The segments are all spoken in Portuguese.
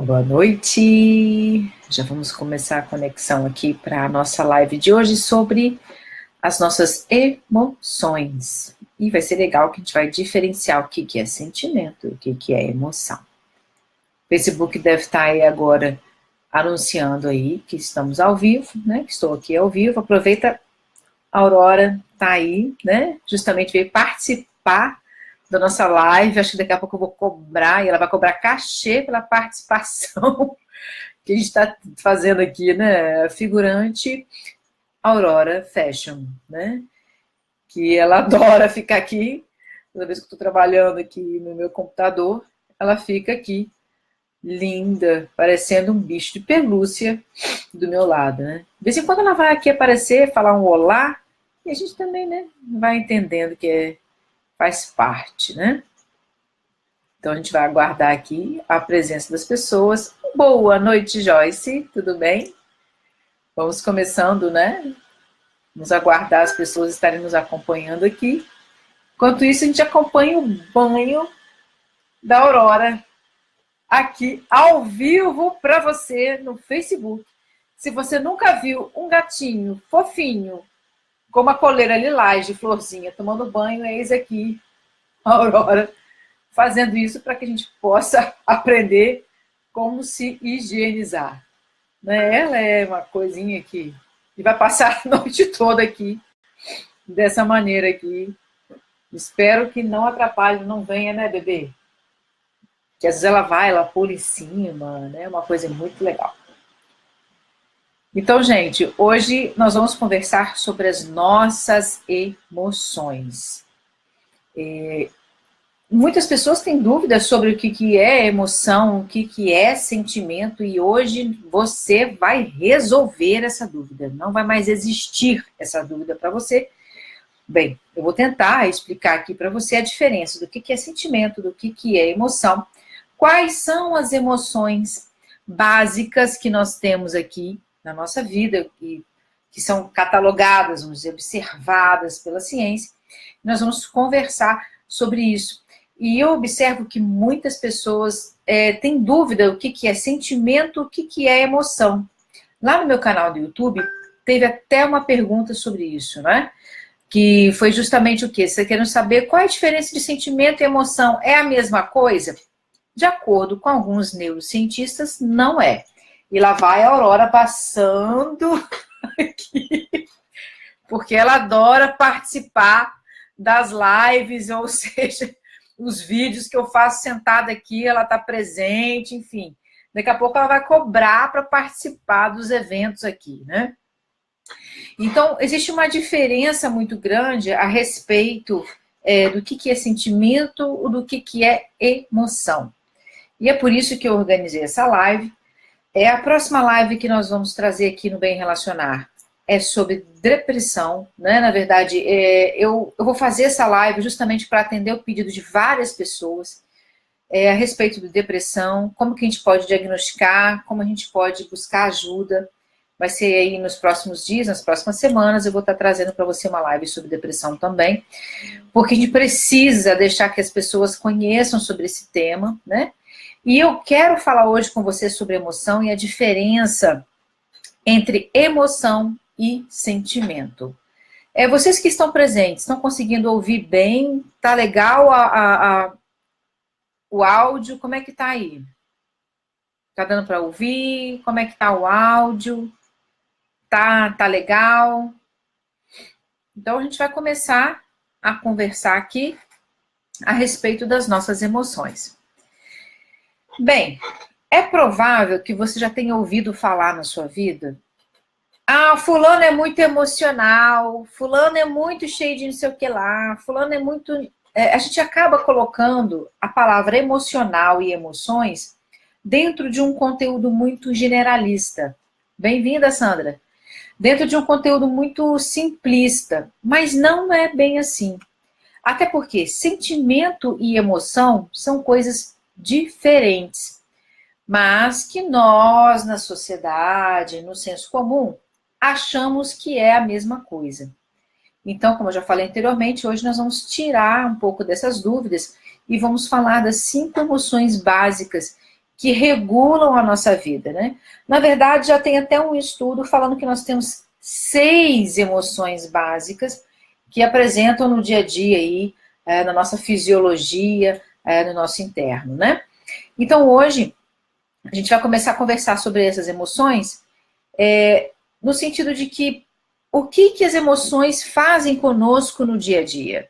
Boa noite! Já vamos começar a conexão aqui para a nossa live de hoje sobre as nossas emoções. E vai ser legal que a gente vai diferenciar o que é sentimento, o que é emoção. O Facebook deve estar aí agora anunciando aí que estamos ao vivo, né? Que estou aqui ao vivo. Aproveita, a Aurora está aí, né? Justamente veio participar da nossa live. Acho que daqui a pouco eu vou cobrar, e ela vai cobrar cachê pela participação que a gente está fazendo aqui, né? Figurante Aurora Fashion, né? Que ela adora ficar aqui. Toda vez que eu estou trabalhando aqui no meu computador, ela fica aqui, linda, parecendo um bicho de pelúcia do meu lado, né? De vez em quando ela vai aqui aparecer, falar um olá, e a gente também, né, vai entendendo que faz parte, né? Então a gente vai aguardar aqui a presença das pessoas. Boa noite, Joyce, tudo bem? Vamos começando, né? Vamos aguardar as pessoas estarem nos acompanhando aqui. Enquanto isso, a gente acompanha o banho da Aurora aqui ao vivo para você no Facebook. Se você nunca viu um gatinho fofinho com uma coleira lilás de florzinha tomando banho, eis aqui a Aurora fazendo isso para que a gente possa aprender como se higienizar. Né? Ela é uma coisinha que vai passar a noite toda aqui, dessa maneira aqui. Espero que não atrapalhe, não venha, né, bebê? Que às vezes ela pula em cima, né? Uma coisa muito legal. Então, gente, hoje nós vamos conversar sobre as nossas emoções. Muitas pessoas têm dúvidas sobre o que é emoção, o que é sentimento, e hoje você vai resolver essa dúvida. Não vai mais existir essa dúvida para você. Bem, eu vou tentar explicar aqui para você a diferença do que é sentimento, do que é emoção. Quais são as emoções básicas que nós temos aqui na nossa vida, que são catalogadas, vamos dizer, observadas pela ciência. Nós vamos conversar sobre isso. E eu observo que muitas pessoas têm dúvida do que é sentimento, o que é emoção. Lá no meu canal do YouTube, teve até uma pergunta sobre isso, né? Que foi justamente o quê? Você querendo saber qual é a diferença de sentimento e emoção? É a mesma coisa? De acordo com alguns neurocientistas, não é. E lá vai a Aurora passando aqui, porque ela adora participar das lives, ou seja, os vídeos que eu faço sentada aqui, ela está presente, enfim. Daqui a pouco ela vai cobrar para participar dos eventos aqui, né? Então, existe uma diferença muito grande a respeito do que é sentimento ou do que é emoção. E é por isso que eu organizei essa live. A próxima live que nós vamos trazer aqui no Bem Relacionar é sobre depressão, né? Na verdade, eu vou fazer essa live justamente para atender o pedido de várias pessoas a respeito de depressão, como que a gente pode diagnosticar, como a gente pode buscar ajuda. Vai ser aí nos próximos dias, nas próximas semanas, eu vou estar trazendo para você uma live sobre depressão também, porque a gente precisa deixar que as pessoas conheçam sobre esse tema, né? E eu quero falar hoje com você sobre emoção e a diferença entre emoção e sentimento. Vocês que estão presentes, estão conseguindo ouvir bem? Tá legal o áudio? Como é que tá aí? Tá dando para ouvir? Como é que tá o áudio? Tá legal? Então a gente vai começar a conversar aqui a respeito das nossas emoções. Bem, é provável que você já tenha ouvido falar na sua vida: fulano é muito emocional, fulano é muito cheio de não sei o que lá, fulano é muito... A gente acaba colocando a palavra emocional e emoções dentro de um conteúdo muito generalista. Bem-vinda, Sandra. Dentro de um conteúdo muito simplista, mas não é bem assim. Até porque sentimento e emoção são coisas diferentes, mas que nós, na sociedade, no senso comum, achamos que é a mesma coisa. Então, como eu já falei anteriormente, hoje nós vamos tirar um pouco dessas dúvidas e vamos falar das 5 emoções básicas que regulam a nossa vida, né? Na verdade, já tem até um estudo falando que nós temos 6 emoções básicas que apresentam no dia a dia aí, na nossa fisiologia, no nosso interno, né? Então, hoje, a gente vai começar a conversar sobre essas emoções, no sentido de que o que as emoções fazem conosco no dia a dia.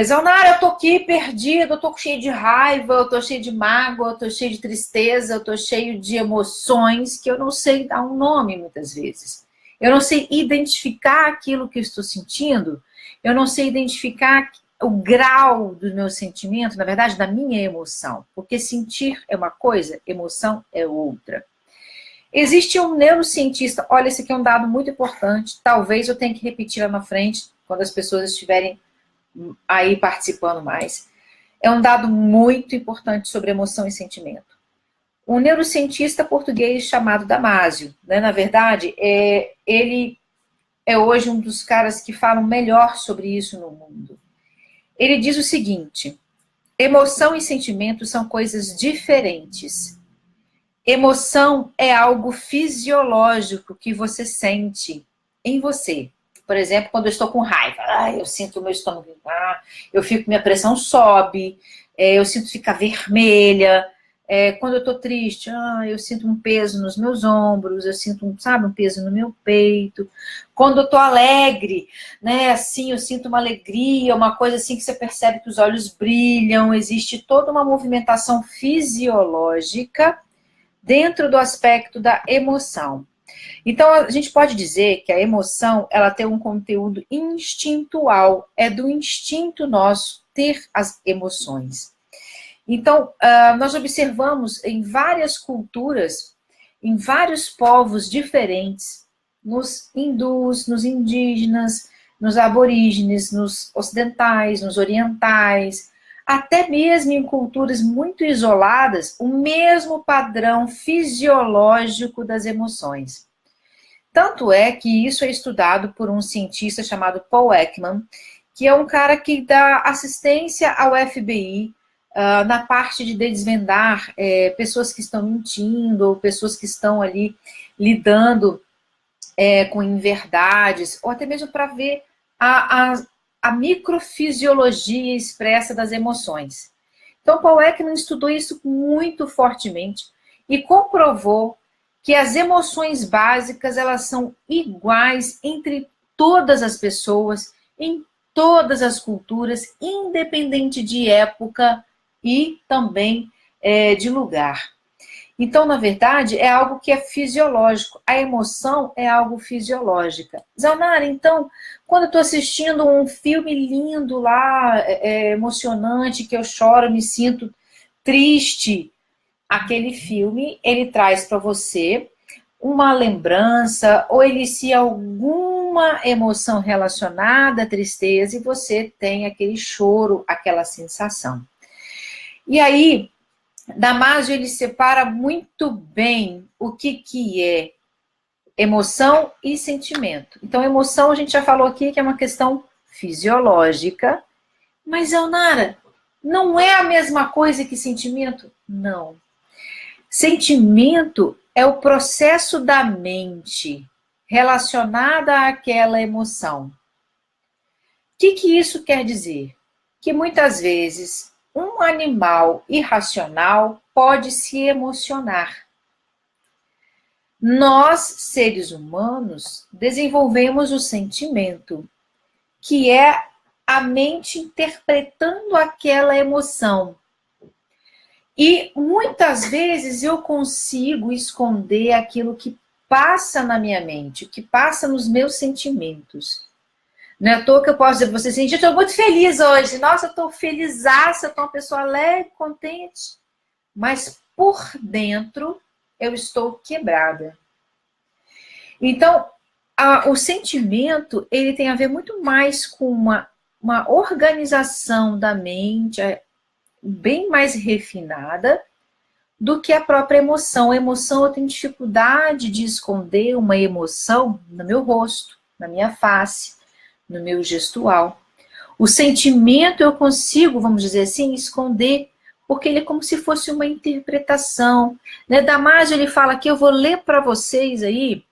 Zaunara, eu tô aqui perdida, eu tô cheio de raiva, eu tô cheio de mágoa, eu tô cheio de tristeza, eu tô cheio de emoções que eu não sei dar um nome muitas vezes. Eu não sei identificar aquilo que eu estou sentindo, eu não sei identificar o grau do meu sentimento, na verdade, da minha emoção. Porque sentir é uma coisa, emoção é outra. Existe um neurocientista, olha, esse aqui é um dado muito importante, talvez eu tenha que repetir lá na frente, quando as pessoas estiverem aí participando mais. É um dado muito importante sobre emoção e sentimento. Um neurocientista português chamado Damásio, né, na verdade, ele é hoje um dos caras que falam melhor sobre isso no mundo. Ele diz o seguinte: emoção e sentimento são coisas diferentes. Emoção é algo fisiológico que você sente em você. Por exemplo, quando eu estou com raiva, eu sinto o meu estômago vibrar, minha pressão sobe, eu sinto ficar vermelha. Quando eu estou triste, eu sinto um peso nos meus ombros, eu sinto um peso no meu peito. Quando eu estou alegre, né, assim, eu sinto uma alegria, uma coisa assim que você percebe que os olhos brilham, existe toda uma movimentação fisiológica dentro do aspecto da emoção. Então, a gente pode dizer que a emoção, ela tem um conteúdo instintual, é do instinto nosso ter as emoções. Então, nós observamos em várias culturas, em vários povos diferentes, nos hindus, nos indígenas, nos aborígenes, nos ocidentais, nos orientais, até mesmo em culturas muito isoladas, o mesmo padrão fisiológico das emoções. Tanto é que isso é estudado por um cientista chamado Paul Ekman, que é um cara que dá assistência ao FBI, na parte de desvendar pessoas que estão mentindo, ou pessoas que estão ali lidando com inverdades, ou até mesmo para ver a microfisiologia expressa das emoções. Então, Paul Ekman estudou isso muito fortemente e comprovou que as emoções básicas, elas são iguais entre todas as pessoas, em todas as culturas, independente de época e também de lugar. Então, na verdade, é algo que é fisiológico. A emoção é algo fisiológico. Zaunara, então, quando eu estou assistindo um filme lindo lá, emocionante, que eu choro, me sinto triste, aquele filme, ele traz para você uma lembrança, ou ele se alguma emoção relacionada à tristeza, e você tem aquele choro, aquela sensação. E aí, Damásio, ele separa muito bem o que é emoção e sentimento. Então, emoção, a gente já falou aqui que é uma questão fisiológica, mas, Zaunara, não é a mesma coisa que sentimento? Não. Sentimento é o processo da mente relacionada àquela emoção. O que isso quer dizer? Que muitas vezes um animal irracional pode se emocionar. Nós, seres humanos, desenvolvemos o sentimento, que é a mente interpretando aquela emoção. E muitas vezes eu consigo esconder aquilo que passa na minha mente, o que passa nos meus sentimentos. Não é à toa que eu posso dizer para vocês assim, gente, eu estou muito feliz hoje. Nossa, eu estou felizaça, eu estou uma pessoa alegre, contente. Mas por dentro eu estou quebrada. Então, o sentimento, ele tem a ver muito mais com uma organização da mente, bem mais refinada do que a própria emoção. A emoção, eu tenho dificuldade de esconder uma emoção no meu rosto, na minha face, no meu gestual. O sentimento eu consigo, vamos dizer assim, esconder porque ele é como se fosse uma interpretação, né? Damasio, ele fala aqui, eu vou ler para vocês aí,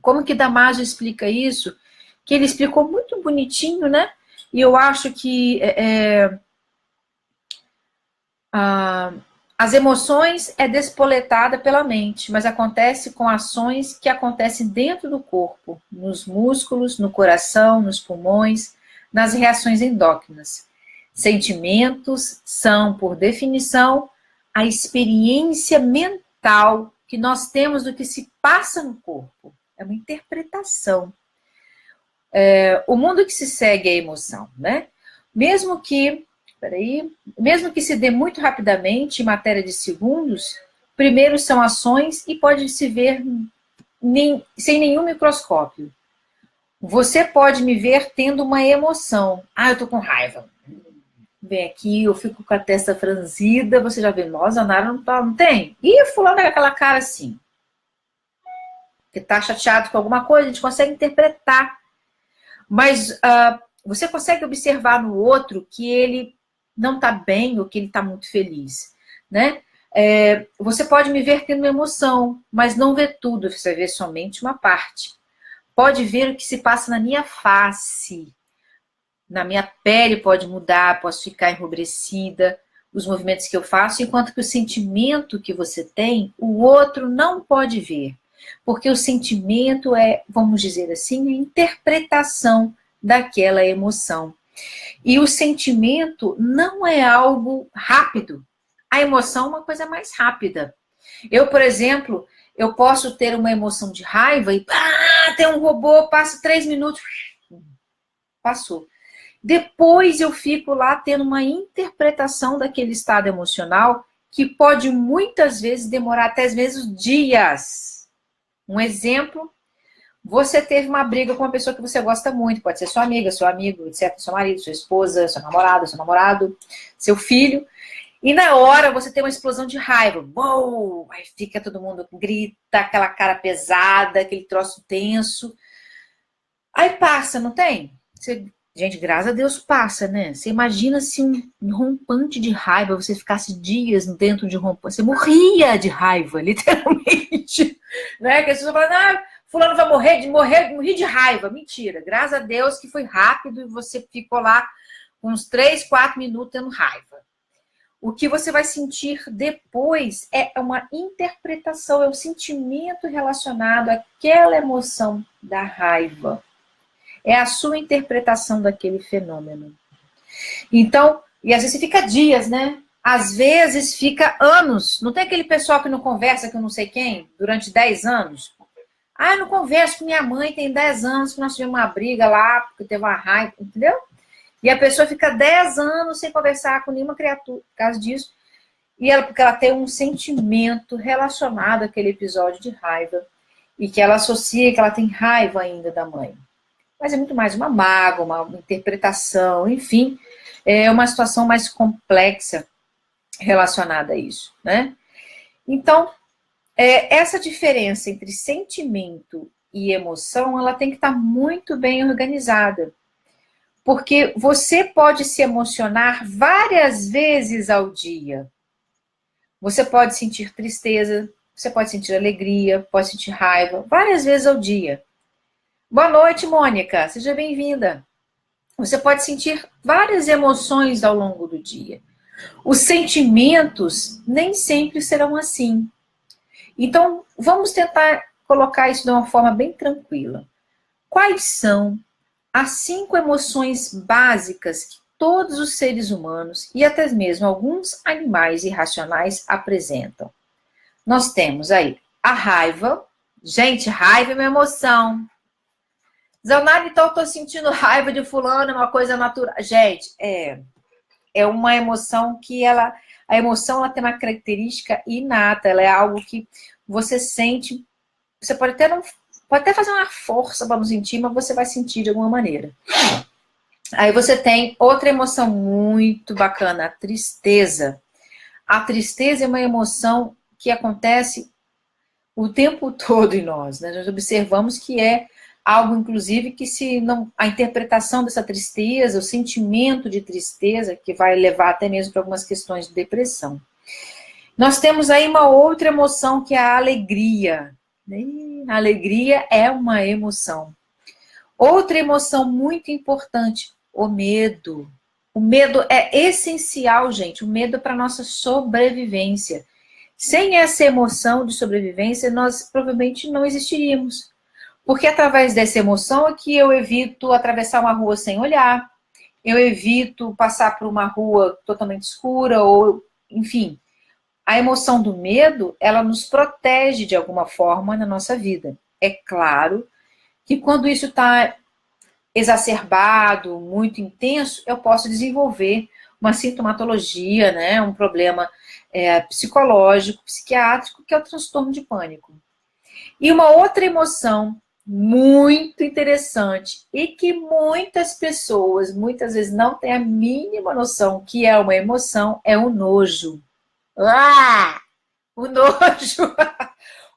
como que Damasio explica isso, que ele explicou muito bonitinho, né? E eu acho que as emoções é despoletada pela mente, mas acontece com ações que acontecem dentro do corpo, nos músculos, no coração, nos pulmões, nas reações endócrinas. Sentimentos são, por definição, a experiência mental que nós temos do que se passa no corpo. É uma interpretação. O mundo que se segue é a emoção, né? Mesmo que se dê muito rapidamente, em matéria de segundos, primeiro são ações e pode se ver sem nenhum microscópio. Você pode me ver tendo uma emoção. Ah, eu tô com raiva. Vem aqui, eu fico com a testa franzida, você já vê, nossa, a Nara não tem? Ih, fulano é com aquela cara assim. Que tá chateado com alguma coisa, a gente consegue interpretar. Mas você consegue observar no outro que ele não está bem ou que ele está muito feliz, né? Você pode me ver tendo emoção, mas não vê tudo, você vê somente uma parte. Pode ver o que se passa na minha face, na minha pele pode mudar, posso ficar enrubescida, os movimentos que eu faço, enquanto que o sentimento que você tem, o outro não pode ver. Porque o sentimento é, vamos dizer assim, a interpretação daquela emoção. E o sentimento não é algo rápido. A emoção é uma coisa mais rápida. Eu, por exemplo, eu posso ter uma emoção de raiva e tem um robô, passa 3 minutos, passou. Depois eu fico lá tendo uma interpretação daquele estado emocional que pode muitas vezes demorar até mesmo dias. Um exemplo, você teve uma briga com uma pessoa que você gosta muito, pode ser sua amiga, seu amigo, etc., seu marido, sua esposa, seu namorado, seu filho, e na hora você tem uma explosão de raiva, uou, aí fica todo mundo, grita, aquela cara pesada, aquele troço tenso, aí passa, não tem? Gente, graças a Deus passa, né? Você imagina se um rompante de raiva, você ficasse dias dentro de rompante, você morria de raiva, literalmente, né? Que as pessoas falam, fulano vai morrer de raiva. Mentira, graças a Deus que foi rápido e você ficou lá uns 3, 4 minutos tendo raiva. O que você vai sentir depois é uma interpretação, é um sentimento relacionado àquela emoção da raiva. É a sua interpretação daquele fenômeno. Então, e às vezes você fica dias, né? Às vezes fica anos. Não tem aquele pessoal que não conversa com não sei quem durante 10 anos? Eu não converso com minha mãe, tem 10 anos que nós tivemos uma briga lá, porque teve uma raiva, entendeu? E a pessoa fica 10 anos sem conversar com nenhuma criatura por causa disso. Porque ela tem um sentimento relacionado àquele episódio de raiva. E que ela associa que ela tem raiva ainda da mãe. Mas é muito mais uma mágoa, uma interpretação, enfim, é uma situação mais complexa relacionada a isso, né? Então, essa diferença entre sentimento e emoção, ela tem que estar muito bem organizada. Porque você pode se emocionar várias vezes ao dia. Você pode sentir tristeza, você pode sentir alegria, pode sentir raiva, várias vezes ao dia. Boa noite, Mônica. Seja bem-vinda. Você pode sentir várias emoções ao longo do dia. Os sentimentos nem sempre serão assim. Então, vamos tentar colocar isso de uma forma bem tranquila. Quais são as 5 emoções básicas que todos os seres humanos e até mesmo alguns animais irracionais apresentam? Nós temos aí a raiva. Gente, raiva é uma emoção. Zanardi, então eu tô sentindo raiva de fulano, é uma coisa natural. Gente, é uma emoção que a emoção ela tem uma característica inata, ela é algo que você sente, você pode até fazer uma força para não sentir, mas você vai sentir de alguma maneira. Aí você tem outra emoção muito bacana, a tristeza. A tristeza é uma emoção que acontece o tempo todo em nós, né? Nós observamos que é algo, inclusive, que se não, a interpretação dessa tristeza, o sentimento de tristeza, que vai levar até mesmo para algumas questões de depressão. Nós temos aí uma outra emoção, que é a alegria. A alegria é uma emoção. Outra emoção muito importante, o medo. O medo é essencial, gente. O medo é para a nossa sobrevivência. Sem essa emoção de sobrevivência, nós provavelmente não existiríamos. Porque através dessa emoção é que eu evito atravessar uma rua sem olhar, eu evito passar por uma rua totalmente escura, ou, enfim. A emoção do medo, ela nos protege de alguma forma na nossa vida. É claro que quando isso está exacerbado, muito intenso, eu posso desenvolver uma sintomatologia, né, um problema psicológico, psiquiátrico, que é o transtorno de pânico. E uma outra emoção muito interessante e que muitas pessoas, muitas vezes, não têm a mínima noção que é uma emoção, é o nojo. Ah! O nojo!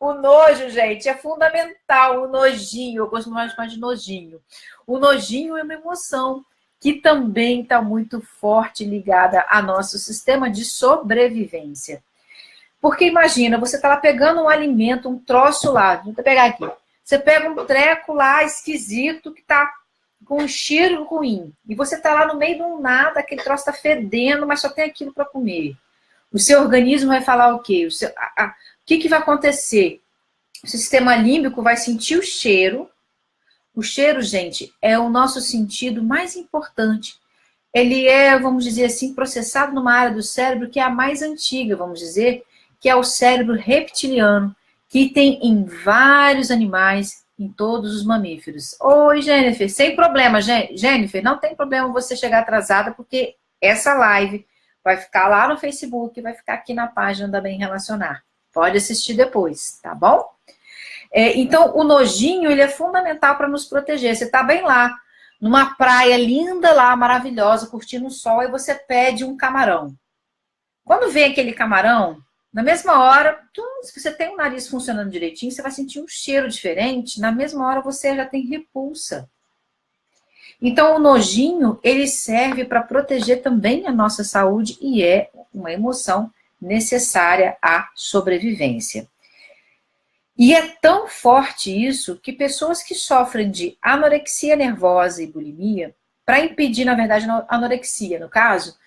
O nojo, gente, é fundamental. O nojinho, eu gosto mais de chamar de nojinho. O nojinho é uma emoção que também está muito forte ligada ao nosso sistema de sobrevivência. Porque imagina, você está lá pegando um alimento, um troço lá, vou pegar aqui. Você pega um treco lá esquisito que está com um cheiro ruim. E você está lá no meio de um nada, aquele troço está fedendo, mas só tem aquilo para comer. O seu organismo vai falar o quê? O que vai acontecer? O sistema límbico vai sentir o cheiro. O cheiro, gente, é o nosso sentido mais importante. Ele é, vamos dizer assim, processado numa área do cérebro que é a mais antiga, vamos dizer, que é o cérebro reptiliano, que tem em vários animais, em todos os mamíferos. Oi, Jennifer, sem problema, Jennifer, não tem problema você chegar atrasada, porque essa live vai ficar lá no Facebook, vai ficar aqui na página da Bem Relacionar. Pode assistir depois, tá bom? Então, o nojinho, ele é fundamental para nos proteger. Você está bem lá, numa praia linda lá, maravilhosa, curtindo o sol, e você pede um camarão. Quando vem aquele camarão, na mesma hora, se você tem o nariz funcionando direitinho, você vai sentir um cheiro diferente, na mesma hora você já tem repulsa. Então, o nojinho, ele serve para proteger também a nossa saúde e é uma emoção necessária à sobrevivência. E é tão forte isso que pessoas que sofrem de anorexia nervosa e bulimia, para impedir, na verdade, anorexia, no caso,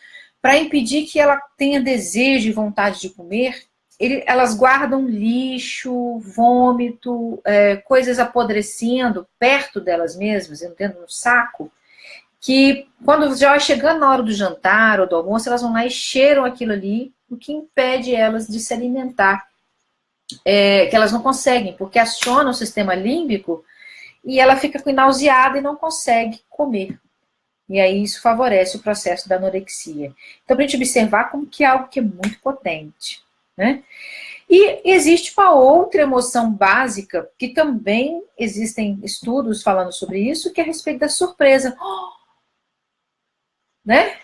para impedir que ela tenha desejo e vontade de comer, elas guardam lixo, vômito, coisas apodrecendo perto delas mesmas, dentro do saco, que quando já vai chegando na hora do jantar ou do almoço, elas vão lá e cheiram aquilo ali, o que impede elas de se alimentar. Que elas não conseguem, porque aciona o sistema límbico e ela fica nauseada e não consegue comer. E aí isso favorece o processo da anorexia. Então, para a gente observar como que é algo que é muito potente, né? E existe uma outra emoção básica, que também existem estudos falando sobre isso, que é a respeito da surpresa. Né?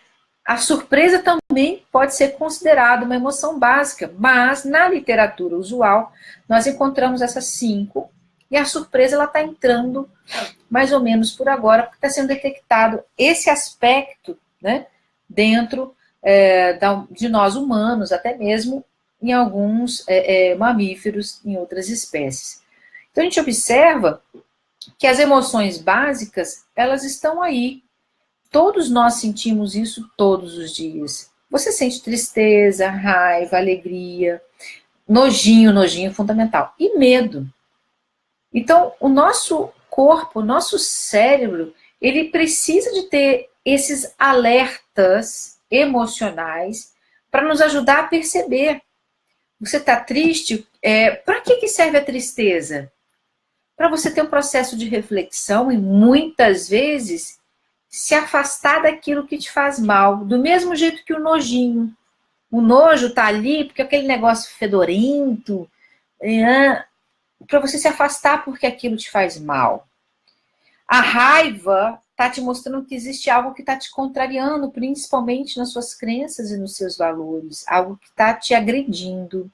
A surpresa também pode ser considerada uma emoção básica, mas na literatura usual nós encontramos essas 5 e a surpresa ela está entrando mais ou menos por agora, porque está sendo detectado esse aspecto, né, dentro de nós humanos, até mesmo em alguns mamíferos, em outras espécies. Então a gente observa que as emoções básicas, elas estão aí. Todos nós sentimos isso todos os dias. Você sente tristeza, raiva, alegria, nojinho é fundamental. E medo. Então, o nosso corpo, o nosso cérebro, ele precisa de ter esses alertas emocionais para nos ajudar a perceber. Você está triste? Para que serve a tristeza? Para você ter um processo de reflexão e muitas vezes se afastar daquilo que te faz mal, do mesmo jeito que o nojinho. O nojo tá ali porque aquele negócio fedorento, para você se afastar porque aquilo te faz mal. A raiva tá te mostrando que existe algo que tá te contrariando, principalmente nas suas crenças e nos seus valores, algo que tá te agredindo.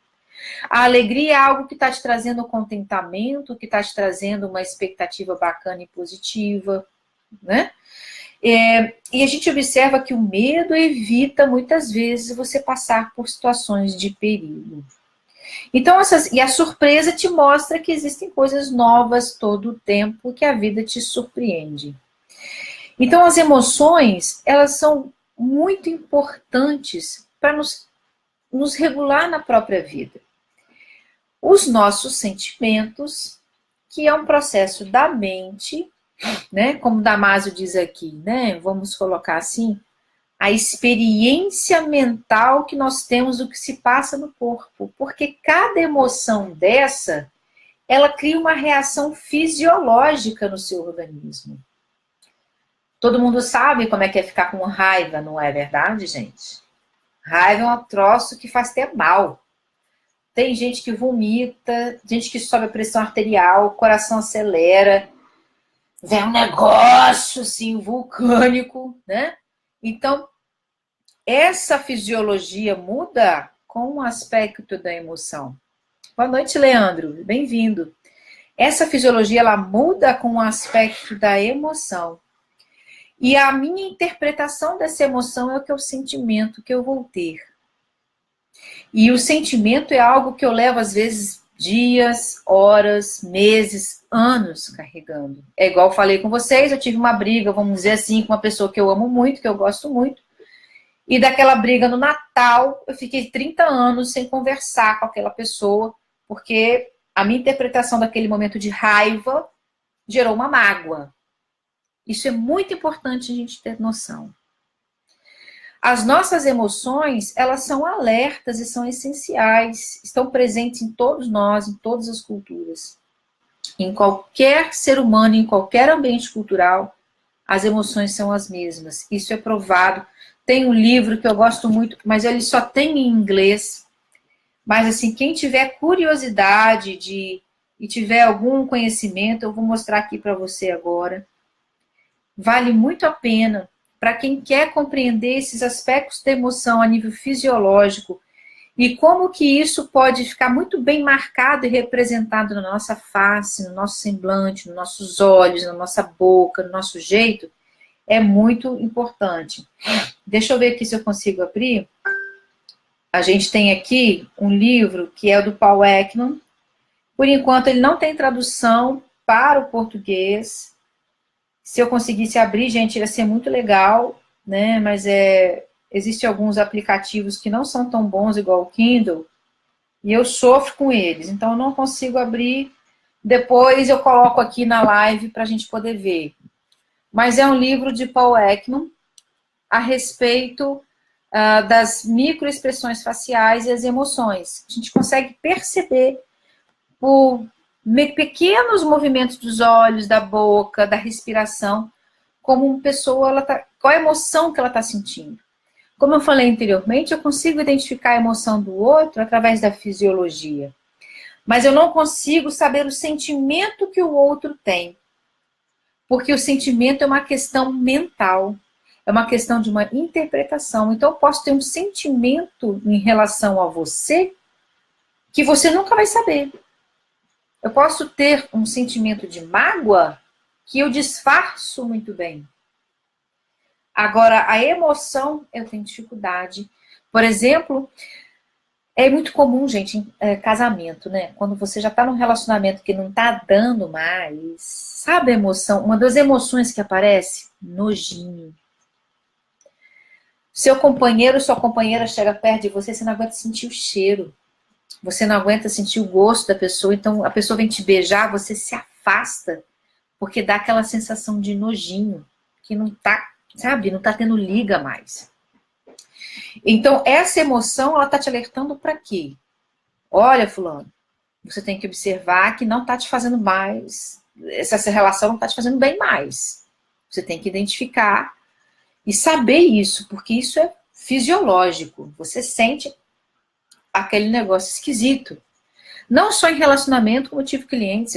A alegria é algo que está te trazendo contentamento, que está te trazendo uma expectativa bacana e positiva, né? E a gente observa que o medo evita, muitas vezes, você passar por situações de perigo. Então, e a surpresa te mostra que existem coisas novas todo o tempo, que a vida te surpreende. Então, as emoções, elas são muito importantes para nos regular na própria vida. Os nossos sentimentos, que é um processo da mente, né? Como Damásio diz aqui, né? Vamos colocar assim, a experiência mental que nós temos do que se passa no corpo. Porque cada emoção dessa, ela cria uma reação fisiológica no seu organismo. Todo mundo sabe como é que é ficar com raiva, não é verdade, gente? Raiva é um troço que faz até mal. Tem gente que vomita, gente que sobe a pressão arterial, o coração acelera, vem um negócio assim, vulcânico, né? Então, essa fisiologia muda com o aspecto da emoção. Boa noite, Leandro. Bem-vindo. Essa fisiologia, ela muda com o aspecto da emoção. E a minha interpretação dessa emoção é o sentimento que eu vou ter. E o sentimento é algo que eu levo, às vezes, dias, horas, meses, anos carregando. É igual eu falei com vocês, eu tive uma briga, vamos dizer assim, com uma pessoa que eu amo muito, que eu gosto muito. E daquela briga no Natal, eu fiquei 30 anos sem conversar com aquela pessoa, porque a minha interpretação daquele momento de raiva gerou uma mágoa. Isso é muito importante a gente ter noção. As nossas emoções, elas são alertas e são essenciais, estão presentes em todos nós, em todas as culturas. Em qualquer ser humano, em qualquer ambiente cultural, as emoções são as mesmas. Isso é provado. Tem um livro que eu gosto muito, mas ele só tem em inglês. Mas, assim, quem tiver curiosidade e tiver algum conhecimento, eu vou mostrar aqui para você agora. Vale muito a pena para quem quer compreender esses aspectos da emoção a nível fisiológico e como que isso pode ficar muito bem marcado e representado na nossa face, no nosso semblante, nos nossos olhos, na nossa boca, no nosso jeito, é muito importante. Deixa eu ver aqui se eu consigo abrir. A gente tem aqui um livro que é o do Paul Ekman. Por enquanto, ele não tem tradução para o português. Se eu conseguisse abrir, gente, ia ser muito legal, né? Mas existem alguns aplicativos que não são tão bons, igual o Kindle, e eu sofro com eles. Então, eu não consigo abrir. Depois eu coloco aqui na live para a gente poder ver. Mas é um livro de Paul Ekman a respeito das microexpressões faciais e as emoções. A gente consegue perceber por pequenos movimentos dos olhos, da boca, da respiração, como uma pessoa, qual a emoção que ela está sentindo. Como eu falei anteriormente, eu consigo identificar a emoção do outro através da fisiologia. Mas eu não consigo saber o sentimento que o outro tem. Porque o sentimento é uma questão mental. É uma questão de uma interpretação. Então, eu posso ter um sentimento em relação a você que você nunca vai saber. Eu posso ter um sentimento de mágoa que eu disfarço muito bem. Agora, a emoção, eu tenho dificuldade. Por exemplo, é muito comum, gente, em casamento, né? Quando você já está num relacionamento que não está dando mais, sabe a emoção? Uma das emoções que aparece? Nojinho. Seu companheiro, sua companheira chega perto de você, você não aguenta sentir o cheiro. Você não aguenta sentir o gosto da pessoa, então a pessoa vem te beijar, você se afasta, porque dá aquela sensação de nojinho, que não tá, sabe, não tá tendo liga mais. Então, essa emoção, ela tá te alertando para quê? Olha, fulano, você tem que observar que não tá te fazendo mais, essa relação não tá te fazendo bem mais. Você tem que identificar e saber isso, porque isso é fisiológico. Você sente aquele negócio esquisito. Não só em relacionamento, como eu tive clientes,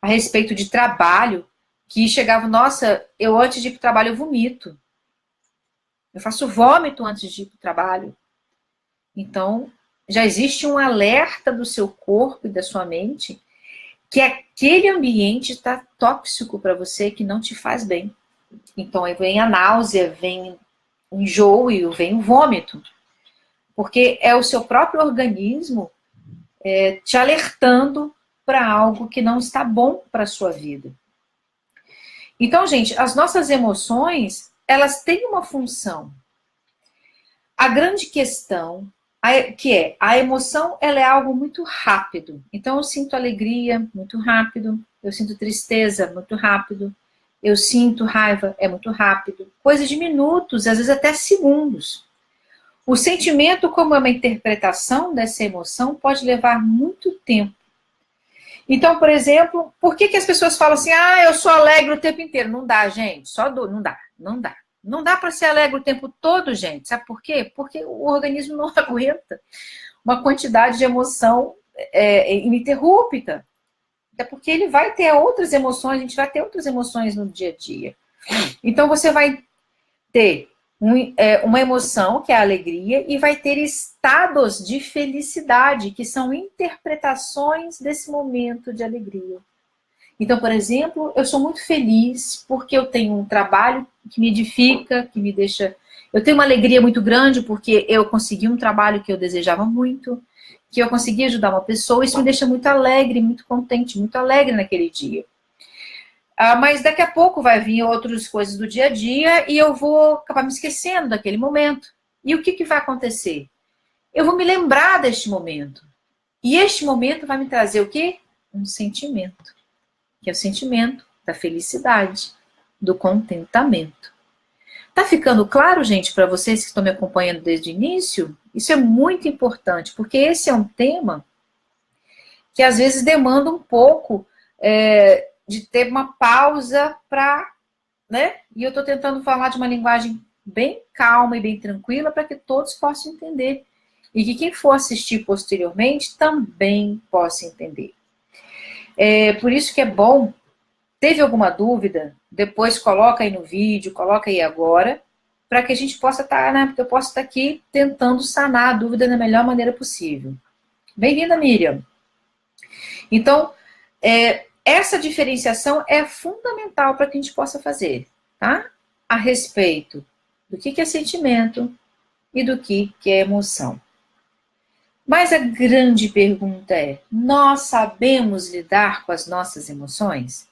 a respeito de trabalho, que chegavam, nossa, eu antes de ir para o trabalho eu vomito. Eu faço vômito antes de ir para o trabalho. Então, já existe um alerta do seu corpo e da sua mente que aquele ambiente está tóxico para você, que não te faz bem. Então aí vem a náusea, vem o enjoo e vem o vômito. Porque é o seu próprio organismo te alertando para algo que não está bom para a sua vida. Então, gente, as nossas emoções, elas têm uma função. A grande questão a emoção, ela é algo muito rápido. Então, eu sinto alegria muito rápido, eu sinto tristeza muito rápido, eu sinto raiva, é muito rápido. Coisa de minutos, às vezes até segundos. O sentimento, como é uma interpretação dessa emoção, pode levar muito tempo. Então, por exemplo, por que as pessoas falam assim, eu sou alegre o tempo inteiro? Não dá, gente, não dá, não dá. Não dá para ser alegre o tempo todo, gente. Sabe por quê? Porque o organismo não aguenta uma quantidade de emoção ininterrupta. Até porque ele vai ter outras emoções, a gente vai ter outras emoções no dia a dia. Então, você vai ter uma emoção, que é a alegria, e vai ter estados de felicidade, que são interpretações desse momento de alegria. Então, por exemplo, eu sou muito feliz porque eu tenho um trabalho que me edifica, que me deixa... Eu tenho uma alegria muito grande porque eu consegui um trabalho que eu desejava muito, que eu consegui ajudar uma pessoa, isso me deixa muito alegre, muito contente, muito alegre naquele dia. Mas daqui a pouco vai vir outras coisas do dia a dia e eu vou acabar me esquecendo daquele momento. E o que vai acontecer? Eu vou me lembrar deste momento. E este momento vai me trazer o quê? Um sentimento. Que é o sentimento da felicidade, do contentamento. Tá ficando claro, gente, para vocês que estão me acompanhando desde o início? Isso é muito importante, porque esse é um tema que às vezes demanda um pouco de ter uma pausa para, né? E eu estou tentando falar de uma linguagem bem calma e bem tranquila para que todos possam entender. E que quem for assistir posteriormente também possa entender. Por isso que é bom, teve alguma dúvida, depois coloca aí no vídeo, coloca aí agora, para que a gente possa estar, né, porque eu posso estar aqui tentando sanar a dúvida da melhor maneira possível. Bem-vinda, Miriam. Então, essa diferenciação é fundamental para que a gente possa fazer, tá? A respeito do que é sentimento e do que é emoção. Mas a grande pergunta é, nós sabemos lidar com as nossas emoções?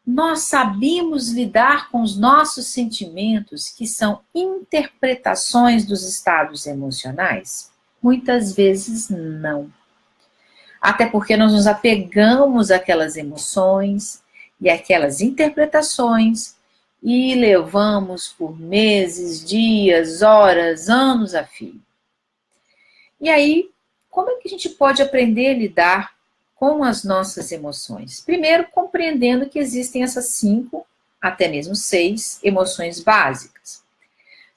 Nós sabemos lidar com os nossos sentimentos, que são interpretações dos estados emocionais? Muitas vezes não. Até porque nós nos apegamos àquelas emoções e àquelas interpretações e levamos por meses, dias, horas, anos a fio. E aí, como é que a gente pode aprender a lidar com as nossas emoções? Primeiro, compreendendo que existem essas 5, até mesmo 6 emoções básicas.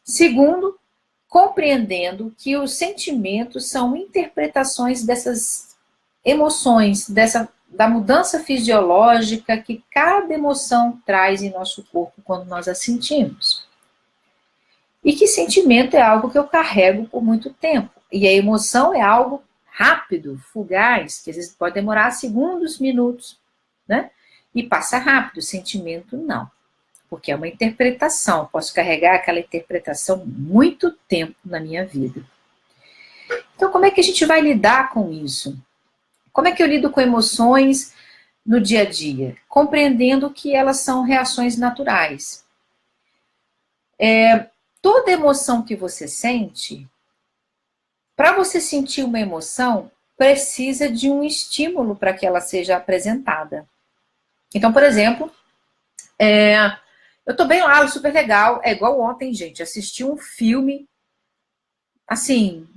Segundo, compreendendo que os sentimentos são interpretações dessas emoções, da mudança fisiológica que cada emoção traz em nosso corpo quando nós a sentimos. E que sentimento é algo que eu carrego por muito tempo. E a emoção é algo rápido, fugaz, que às vezes pode demorar segundos, minutos, né? E passa rápido, o sentimento não. Porque é uma interpretação, posso carregar aquela interpretação muito tempo na minha vida. Então, como é que a gente vai lidar com isso? Como é que eu lido com emoções no dia a dia? Compreendendo que elas são reações naturais. Toda emoção que você sente, para você sentir uma emoção, precisa de um estímulo para que ela seja apresentada. Então, por exemplo, eu tô bem lá, super legal, é igual ontem, gente, assisti um filme, assim,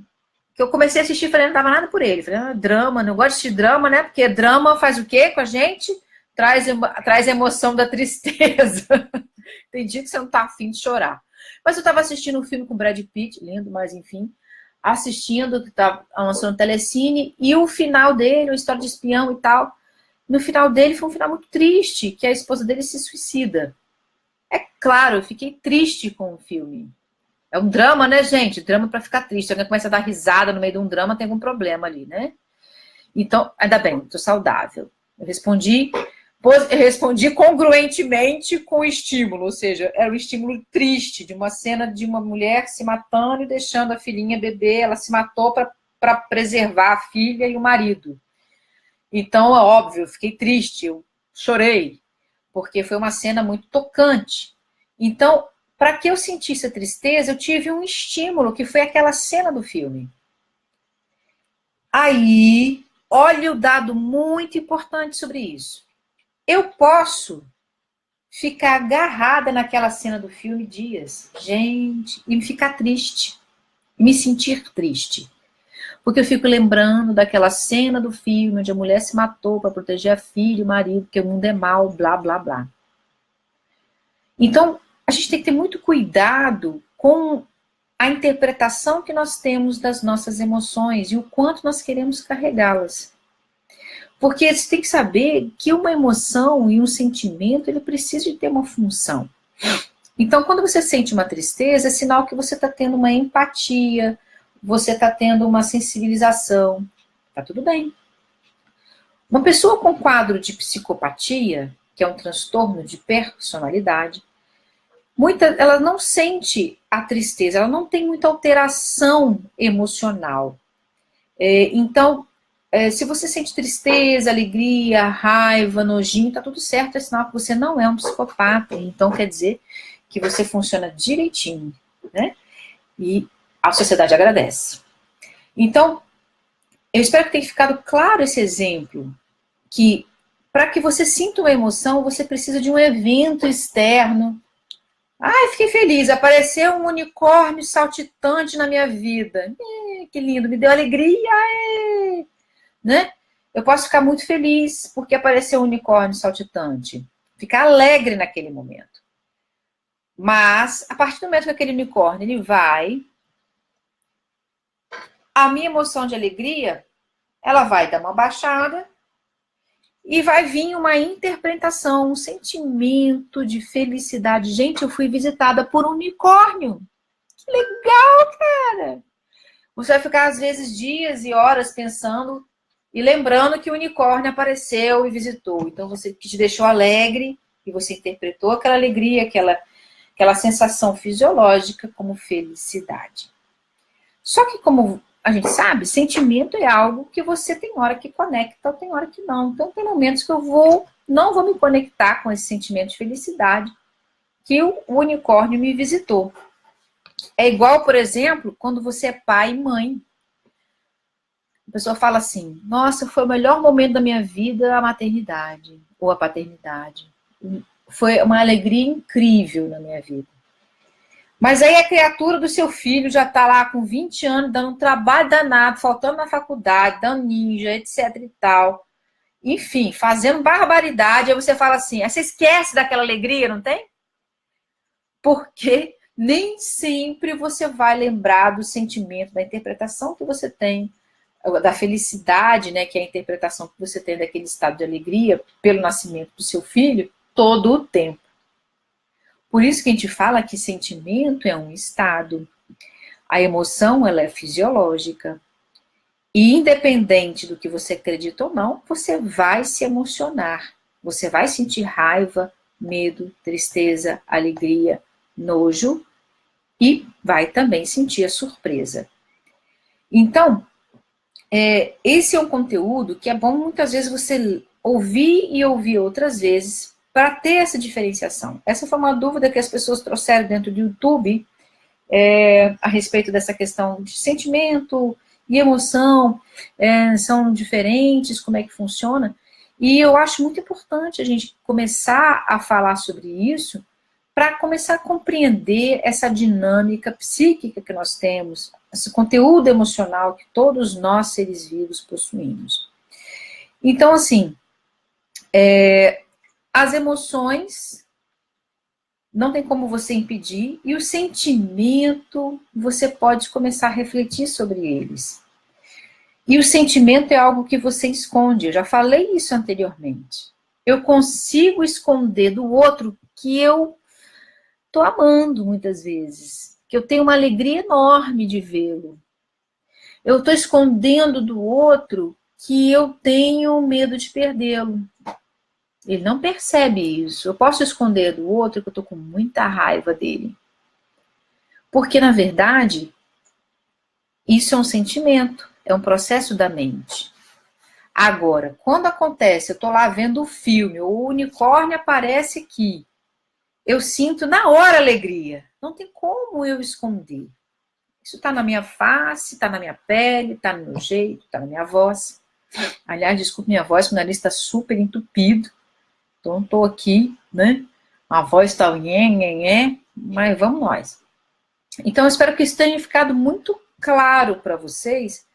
que eu comecei a assistir e falei, não dava nada por ele. Falei, drama, não gosto de assistir drama, né? Porque drama faz o quê com a gente? Traz a emoção da tristeza. Tem dia que você não tá afim de chorar. Mas eu tava assistindo um filme com o Brad Pitt, lindo, mas enfim, assistindo, que tava lançando Telecine, e o final dele, uma história de espião e tal, no final dele foi um final muito triste, que a esposa dele se suicida. É claro, eu fiquei triste com o filme. É um drama, né, gente? Drama para ficar triste. Alguém começa a dar risada no meio de um drama, tem algum problema ali, né? Então, ainda bem, estou saudável. Eu respondi congruentemente com o estímulo, ou seja, era um estímulo triste, de uma cena de uma mulher se matando e deixando a filhinha beber. Ela se matou para preservar a filha e o marido. Então, é óbvio, eu fiquei triste, eu chorei, porque foi uma cena muito tocante. Então, para que eu sentisse a tristeza, eu tive um estímulo, que foi aquela cena do filme. Aí, olha o dado muito importante sobre isso. Eu posso ficar agarrada naquela cena do filme dias, gente, e ficar triste, me sentir triste. Porque eu fico lembrando daquela cena do filme onde a mulher se matou para proteger a filha e o marido, porque o mundo é mau, blá, blá, blá. Então, a gente tem que ter muito cuidado com a interpretação que nós temos das nossas emoções e o quanto nós queremos carregá-las. Porque você tem que saber que uma emoção e um sentimento, ele precisa de ter uma função. Então, quando você sente uma tristeza, é sinal que você está tendo uma empatia, você está tendo uma sensibilização. Tá tudo bem. Uma pessoa com quadro de psicopatia, que é um transtorno de personalidade, ela não sente a tristeza, ela não tem muita alteração emocional. Então, se você sente tristeza, alegria, raiva, nojinho, tá tudo certo, é sinal que você não é um psicopata. Então, quer dizer que você funciona direitinho, né? E a sociedade agradece. Então, eu espero que tenha ficado claro esse exemplo, que para que você sinta uma emoção, você precisa de um evento externo. Ai, fiquei feliz, apareceu um unicórnio saltitante na minha vida. Que lindo, me deu alegria, né? Eu posso ficar muito feliz porque apareceu um unicórnio saltitante. Ficar alegre naquele momento. Mas, a partir do momento que aquele unicórnio ele vai, a minha emoção de alegria, ela vai dar uma baixada e vai vir uma interpretação, um sentimento de felicidade. Gente, eu fui visitada por um unicórnio. Que legal, cara! Você vai ficar, às vezes, dias e horas pensando e lembrando que o unicórnio apareceu e visitou. Então, você que te deixou alegre e você interpretou aquela alegria, aquela sensação fisiológica como felicidade. Só que, como a gente sabe, sentimento é algo que você tem hora que conecta ou tem hora que não. Então, tem momentos que eu não vou me conectar com esse sentimento de felicidade que o unicórnio me visitou. É igual, por exemplo, quando você é pai e mãe. A pessoa fala assim, nossa, foi o melhor momento da minha vida a maternidade ou a paternidade. Foi uma alegria incrível na minha vida. Mas aí a criatura do seu filho já está lá com 20 anos, dando um trabalho danado, faltando na faculdade, dando ninja, etc e tal. Enfim, fazendo barbaridade. Aí você fala assim, aí você esquece daquela alegria, não tem? Porque nem sempre você vai lembrar do sentimento, da interpretação que você tem, da felicidade, né, que é a interpretação que você tem daquele estado de alegria pelo nascimento do seu filho, todo o tempo. Por isso que a gente fala que sentimento é um estado. A emoção, ela é fisiológica. E independente do que você acredita ou não, você vai se emocionar. Você vai sentir raiva, medo, tristeza, alegria, nojo e vai também sentir a surpresa. Então, esse é um conteúdo que é bom muitas vezes você ouvir e ouvir outras vezes para ter essa diferenciação. Essa foi uma dúvida que as pessoas trouxeram dentro do YouTube a respeito dessa questão de sentimento e emoção, são diferentes, como é que funciona. E eu acho muito importante a gente começar a falar sobre isso para começar a compreender essa dinâmica psíquica que nós temos, esse conteúdo emocional que todos nós, seres vivos, possuímos. Então, assim, as emoções não tem como você impedir, e o sentimento, você pode começar a refletir sobre eles. E o sentimento é algo que você esconde, eu já falei isso anteriormente. Eu consigo esconder do outro que eu estou amando muitas vezes, que eu tenho uma alegria enorme de vê-lo. Eu estou escondendo do outro que eu tenho medo de perdê-lo. Ele não percebe isso. Eu posso esconder do outro que eu estou com muita raiva dele. Porque, na verdade, isso é um sentimento, é um processo da mente. Agora, quando acontece, eu estou lá vendo o filme, o unicórnio aparece aqui, eu sinto na hora alegria. Não tem como eu esconder. Isso está na minha face, está na minha pele, está no meu jeito, está na minha voz. Aliás, desculpe minha voz, o nariz está super entupido. Então, estou aqui, né? A voz está mas vamos nós. Então, eu espero que isso tenha ficado muito claro para vocês,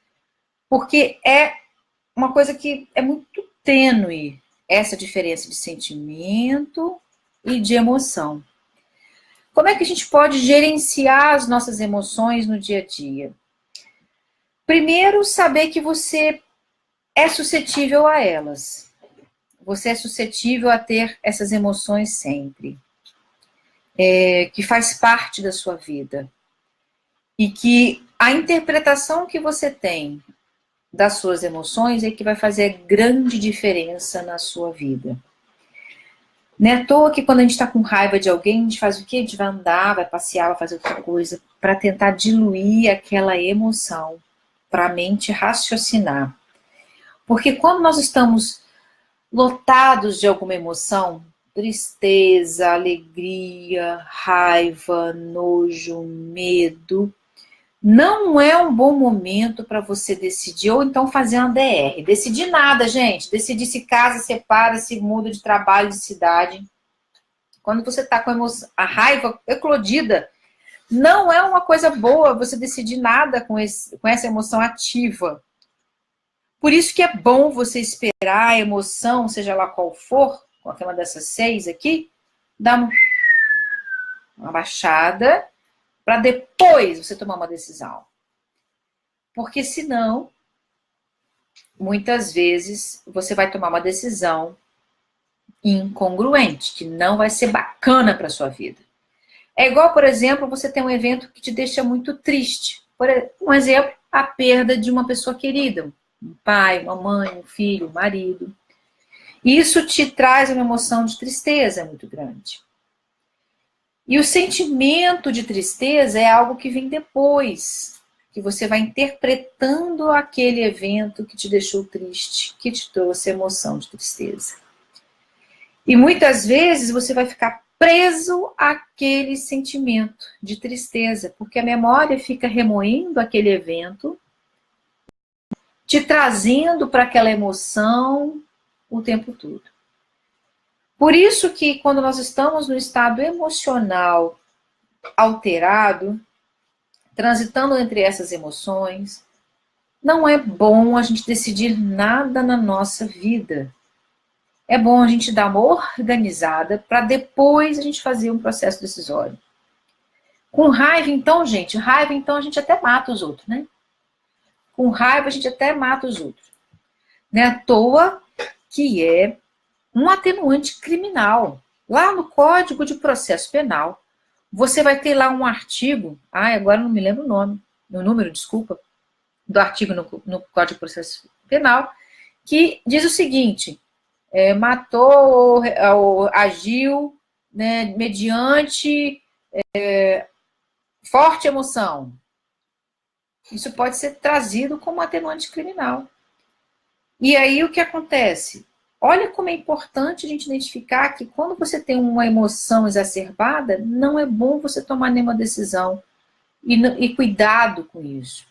porque é uma coisa que é muito tênue, essa diferença de sentimento e de emoção. Como é que a gente pode gerenciar as nossas emoções no dia a dia? Primeiro, saber que você é suscetível a elas. Você é suscetível a ter essas emoções sempre. Que faz parte da sua vida. E que a interpretação que você tem das suas emoções é que vai fazer grande diferença na sua vida. Não é à toa que quando a gente está com raiva de alguém, a gente faz o quê? A gente vai andar, vai passear, vai fazer outra coisa, para tentar diluir aquela emoção, para a mente raciocinar. Porque quando nós estamos lotados de alguma emoção, tristeza, alegria, raiva, nojo, medo, não é um bom momento para você decidir, ou então fazer uma DR. Decidir nada, gente. Decidir se casa, separa, se muda de trabalho, de cidade. Quando você está com a raiva eclodida, não é uma coisa boa você decidir nada com essa emoção ativa. Por isso que é bom você esperar a emoção, seja lá qual for, qualquer uma dessas 6 aqui, dar uma baixada, para depois você tomar uma decisão. Porque senão, muitas vezes, você vai tomar uma decisão incongruente, que não vai ser bacana para a sua vida. É igual, por exemplo, você tem um evento que te deixa muito triste. Por um exemplo, a perda de uma pessoa querida. Um pai, uma mãe, um filho, um marido. Isso te traz uma emoção de tristeza muito grande. E o sentimento de tristeza é algo que vem depois, que você vai interpretando aquele evento que te deixou triste, que te trouxe emoção de tristeza. E muitas vezes você vai ficar preso àquele sentimento de tristeza, porque a memória fica remoendo aquele evento, te trazendo para aquela emoção o tempo todo. Por isso que quando nós estamos no estado emocional alterado, transitando entre essas emoções, não é bom a gente decidir nada na nossa vida. É bom a gente dar uma organizada para depois a gente fazer um processo decisório. Com raiva, então, gente, a gente até mata os outros, né? Com raiva, a gente até mata os outros. Não é à toa que é um atenuante criminal. Lá no Código de Processo Penal, você vai ter lá um artigo, agora não me lembro o número, desculpa, do artigo no Código de Processo Penal, que diz o seguinte, matou ou agiu, né, mediante forte emoção. Isso pode ser trazido como atenuante criminal. E aí o que acontece? Olha como é importante a gente identificar que quando você tem uma emoção exacerbada, não é bom você tomar nenhuma decisão. E cuidado com isso.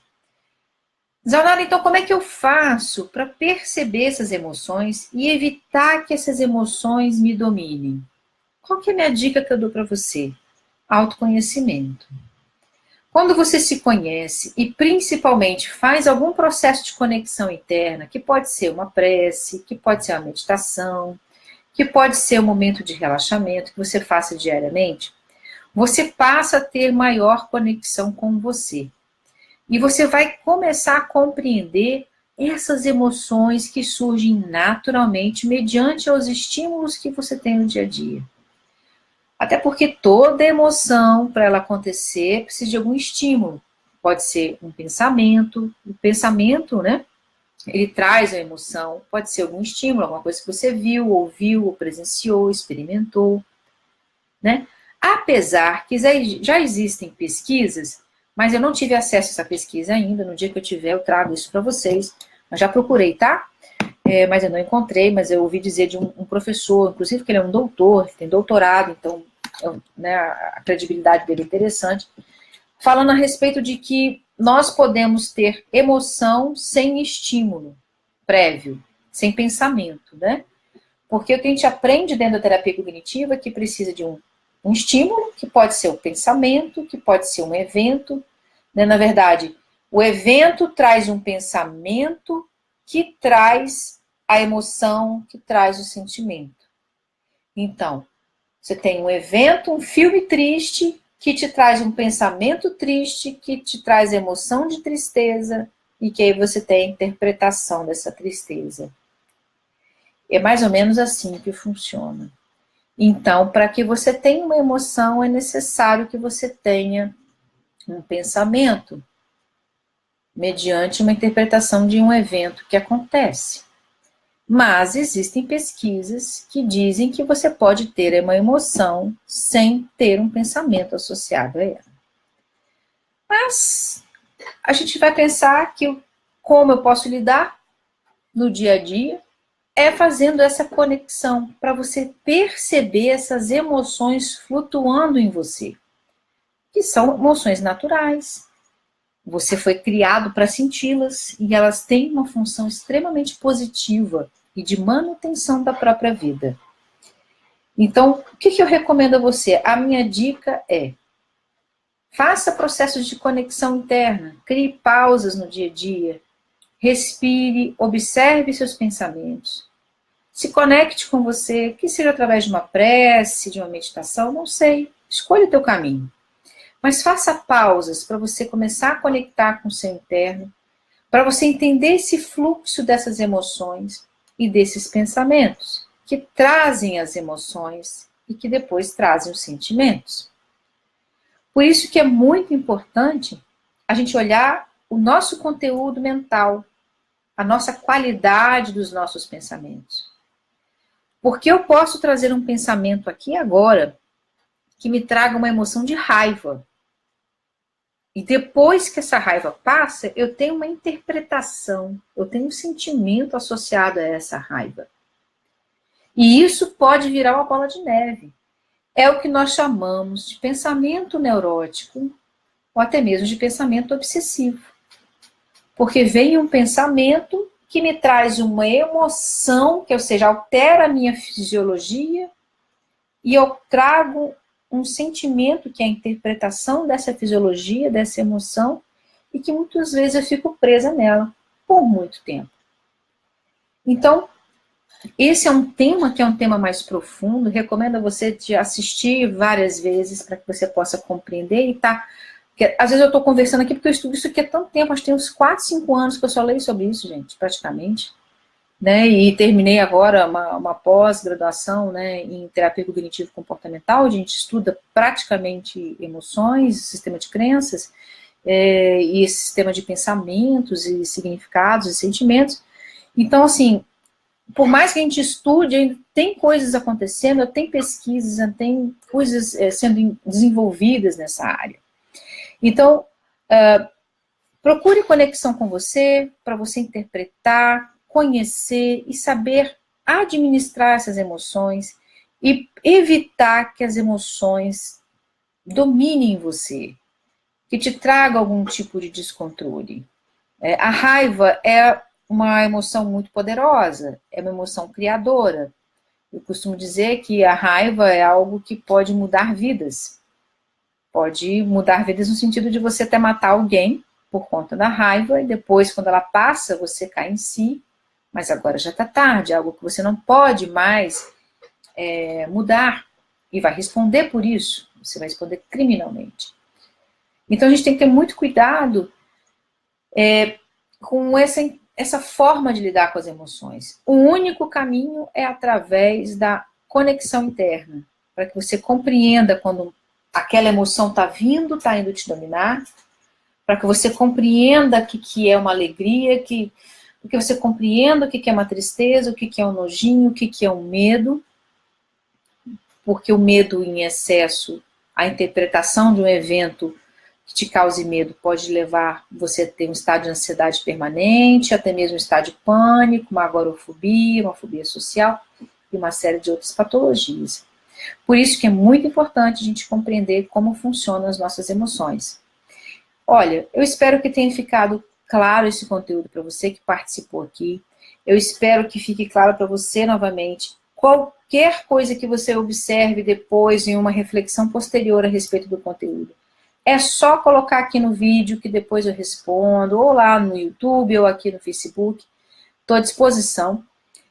Zanara, então como é que eu faço para perceber essas emoções e evitar que essas emoções me dominem? Qual que é a minha dica que eu dou para você? Autoconhecimento. Quando você se conhece e principalmente faz algum processo de conexão interna, que pode ser uma prece, que pode ser uma meditação, que pode ser um momento de relaxamento que você faça diariamente, você passa a ter maior conexão com você. E você vai começar a compreender essas emoções que surgem naturalmente mediante os estímulos que você tem no dia a dia. Até porque toda emoção, para ela acontecer, precisa de algum estímulo. Pode ser um pensamento, o pensamento, né? Ele traz a emoção, pode ser algum estímulo, alguma coisa que você viu, ouviu, ou presenciou, experimentou, né? Apesar que já existem pesquisas, mas eu não tive acesso a essa pesquisa ainda, no dia que eu tiver eu trago isso para vocês, mas já procurei, tá? Mas eu não encontrei, mas eu ouvi dizer de um professor, inclusive que ele é um doutor, ele tem doutorado, então né, a credibilidade dele é interessante, falando a respeito de que nós podemos ter emoção sem estímulo prévio, sem pensamento, né? Porque o que a gente aprende dentro da terapia cognitiva é que precisa de um estímulo, que pode ser o pensamento, que pode ser um evento, né? Na verdade, o evento traz um pensamento que traz a emoção, que traz o sentimento. Então, você tem um evento, um filme triste, que te traz um pensamento triste, que te traz emoção de tristeza, e que aí você tem a interpretação dessa tristeza. É mais ou menos assim que funciona. Então, para que você tenha uma emoção, é necessário que você tenha um pensamento, mediante uma interpretação de um evento que acontece. Mas existem pesquisas que dizem que você pode ter uma emoção sem ter um pensamento associado a ela. Mas a gente vai pensar que como eu posso lidar no dia a dia é fazendo essa conexão para você perceber essas emoções flutuando em você, que são emoções naturais. Você foi criado para senti-las e elas têm uma função extremamente positiva e de manutenção da própria vida. Então, o que eu recomendo a você? A minha dica é: faça processos de conexão interna, crie pausas no dia a dia, respire, observe seus pensamentos, se conecte com você, que seja através de uma prece, de uma meditação, não sei, escolha o teu caminho. Mas faça pausas para você começar a conectar com o seu interno, para você entender esse fluxo dessas emoções e desses pensamentos, que trazem as emoções e que depois trazem os sentimentos. Por isso que é muito importante a gente olhar o nosso conteúdo mental, a nossa qualidade dos nossos pensamentos. Porque eu posso trazer um pensamento aqui agora que me traga uma emoção de raiva. E depois que essa raiva passa, eu tenho uma interpretação, eu tenho um sentimento associado a essa raiva. E isso pode virar uma bola de neve. É o que nós chamamos de pensamento neurótico, ou até mesmo de pensamento obsessivo. Porque vem um pensamento que me traz uma emoção, que, ou seja, altera a minha fisiologia, e eu trago um sentimento, que é a interpretação dessa fisiologia, dessa emoção, e que muitas vezes eu fico presa nela por muito tempo. Então, esse é um tema que é um tema mais profundo, recomendo a você de assistir várias vezes para que você possa compreender e tá. Porque, às vezes eu estou conversando aqui porque eu estudo isso aqui há tanto tempo, acho que tem uns 4, 5 anos que eu só leio sobre isso, gente, praticamente. Né? E terminei agora uma pós-graduação, né, em terapia cognitivo-comportamental, onde a gente estuda praticamente emoções, sistema de crenças, e esse sistema de pensamentos e significados e sentimentos. Então, assim, por mais que a gente estude, ainda tem coisas acontecendo, tem pesquisas, tem coisas sendo desenvolvidas nessa área. Então, procure conexão com você, para você interpretar, conhecer e saber administrar essas emoções e evitar que as emoções dominem você, que te traga algum tipo de descontrole. A raiva é uma emoção muito poderosa, é uma emoção criadora. Eu costumo dizer que a raiva é algo que pode mudar vidas. Pode mudar vidas no sentido de você até matar alguém por conta da raiva, e depois, quando ela passa, você cai em si, mas agora já está tarde, é algo que você não pode mais mudar, e vai responder por isso, você vai responder criminalmente. Então a gente tem que ter muito cuidado com essa forma de lidar com as emoções. O único caminho é através da conexão interna, para que você compreenda quando aquela emoção está vindo, está indo te dominar, para que você compreenda o que é uma alegria, que você compreenda o que é uma tristeza, o que é um nojinho, o que é um medo, porque o medo em excesso, a interpretação de um evento que te cause medo pode levar você a ter um estado de ansiedade permanente, até mesmo um estado de pânico, uma agorafobia, uma fobia social e uma série de outras patologias. Por isso que é muito importante a gente compreender como funcionam as nossas emoções. Olha, eu espero que tenha ficado claro esse conteúdo para você que participou aqui. Eu espero que fique claro para você novamente qualquer coisa que você observe depois em uma reflexão posterior a respeito do conteúdo. É só colocar aqui no vídeo que depois eu respondo, ou lá no YouTube, ou aqui no Facebook. Estou à disposição.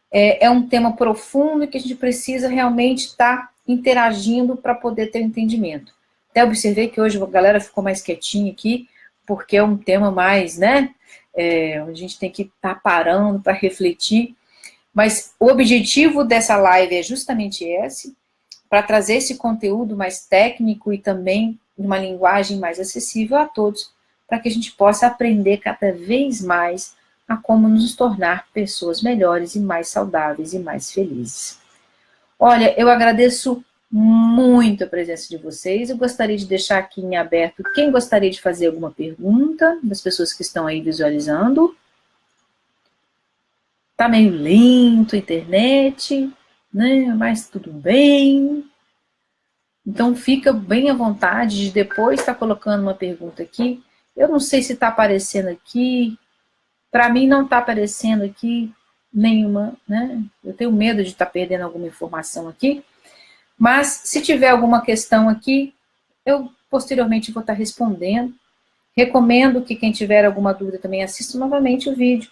É um tema profundo que a gente precisa realmente estar interagindo para poder ter entendimento. Até observei que hoje a galera ficou mais quietinha aqui, porque é um tema mais, né? A gente tem que estar parando para refletir. Mas o objetivo dessa live é justamente esse, para trazer esse conteúdo mais técnico e também uma linguagem mais acessível a todos, para que a gente possa aprender cada vez mais a como nos tornar pessoas melhores e mais saudáveis e mais felizes. Olha, eu agradeço muito a presença de vocês. Eu gostaria de deixar aqui em aberto quem gostaria de fazer alguma pergunta, das pessoas que estão aí visualizando. Tá meio lento a internet, né? Mas tudo bem. Então fica bem à vontade de depois estar colocando uma pergunta aqui. Eu não sei se está aparecendo aqui. Para mim não está aparecendo aqui nenhuma, né? Eu tenho medo de estar perdendo alguma informação aqui. Mas se tiver alguma questão aqui, eu posteriormente vou estar respondendo. Recomendo que quem tiver alguma dúvida também assista novamente o vídeo.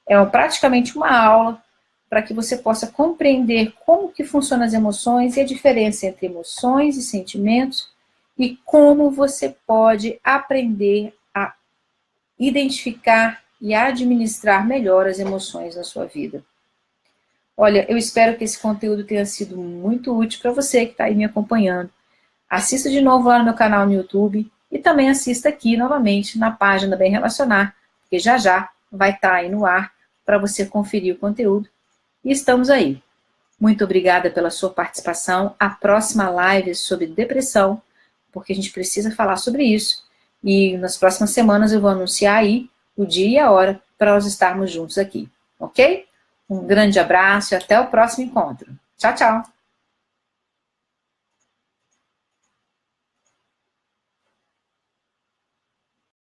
É praticamente uma aula para que você possa compreender como que funcionam as emoções e a diferença entre emoções e sentimentos e como você pode aprender a identificar e administrar melhor as emoções na sua vida. Olha, eu espero que esse conteúdo tenha sido muito útil para você que está aí me acompanhando. Assista de novo lá no meu canal no YouTube e também assista aqui novamente na página Bem Relacionar, porque já vai estar aí no ar para você conferir o conteúdo. E estamos aí. Muito obrigada pela sua participação. A próxima live é sobre depressão, porque a gente precisa falar sobre isso. E nas próximas semanas eu vou anunciar aí o dia e a hora para nós estarmos juntos aqui. Ok? Um grande abraço e até o próximo encontro. Tchau, tchau!